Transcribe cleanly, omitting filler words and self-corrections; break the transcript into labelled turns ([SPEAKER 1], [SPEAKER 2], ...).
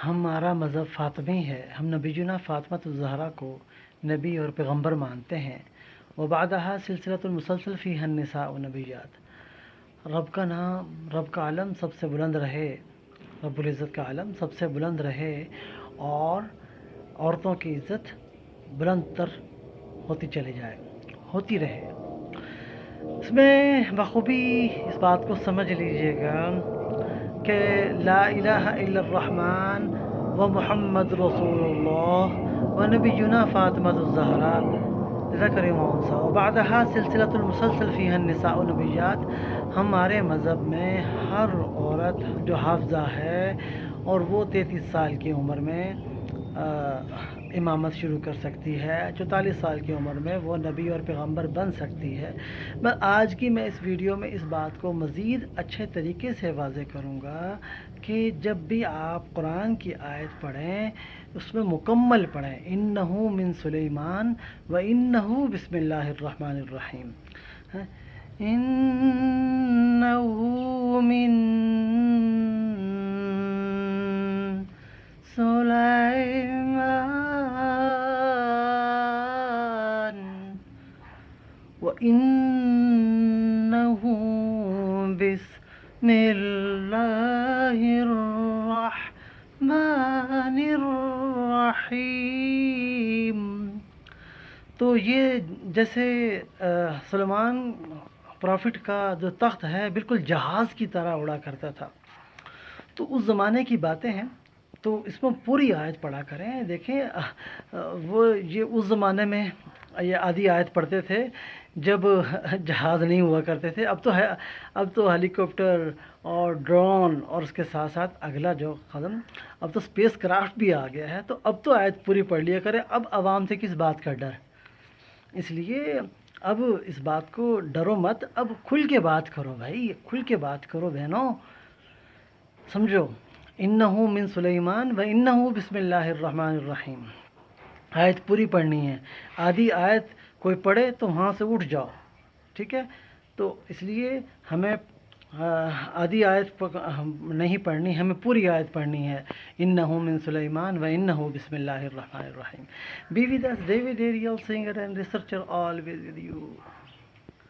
[SPEAKER 1] ہمارا مذہب فاطمی ہے، ہم نبی جنا فاطمۃ الزہرا کو نبی اور پیغمبر مانتے ہیں۔ وبعدها سلسلۃ المسلسل فیہا النساء نبیات۔ رب کا نام، رب کا علم سب سے بلند رہے، رب العزت کا علم سب سے بلند رہے اور عورتوں کی عزت بلند تر ہوتی چلی جائے، ہوتی رہے۔ اس میں بخوبی اس بات کو سمجھ لیجئے گا کہ لا الہ الا الرحمن و محمد رسول اللہ و نبینا فاطمۃ الزہرا ذکر و انثی وبعدها سلسلۃ المسلسل فیہا النساء نبیات۔ ہمارے مذہب میں ہر عورت جو حافظہ ہے اور وہ 33 سال کی عمر میں امامت شروع کر سکتی ہے، 44 سال کی عمر میں وہ نبی اور پیغمبر بن سکتی ہے۔ بس آج کی میں اس ویڈیو میں اس بات کو مزید اچھے طریقے سے واضح کروں گا کہ جب بھی آپ قرآن کی آیت پڑھیں اس میں مکمل پڑھیں، انہو من سلیمان و انہو بسم اللہ الرحمن الرحیم، انہو من سلیمان وَإِنَّهُ بِسْمِ اللَّهِ الرَّحْمَنِ الرَّحِيمِ۔ تو یہ جیسے سلیمان پرافٹ کا جو تخت ہے بالکل جہاز کی طرح اڑا کرتا تھا، تو اس زمانے کی باتیں ہیں، تو اس میں پوری آیت پڑھا کریں۔ دیکھیں وہ یہ اس زمانے میں یہ آدھی آیت پڑھتے تھے جب جہاز نہیں ہوا کرتے تھے، اب تو ہیلی کاپٹر اور ڈرون اور اس کے ساتھ ساتھ اگلا جو قدم اب تو اسپیس کرافٹ بھی آ گیا ہے، تو اب تو آیت پوری پڑھ لیا کرے۔ اب عوام سے کس بات کا ڈر؟ اس لیے اب اس بات کو ڈرو مت، اب کھل کے بات کرو بھائی، کھل کے بات کرو بہنوں، سمجھو۔ انہو من سلیمان و انہو بسم اللہ الرحمن الرحیم، آیت پوری پڑھنی ہے۔ آدھی آیت کوئی پڑھے تو وہاں سے اٹھ جاؤ، ٹھیک ہے؟ تو اس لیے ہمیں آدھی آیت نہیں پڑھنی، ہمیں پوری آیت پڑھنی ہے۔ انہو من سلیمان و انہو بسم اللہ الرحمن الرحیم۔ Be with us, David Ariel, singer and researcher, always with you.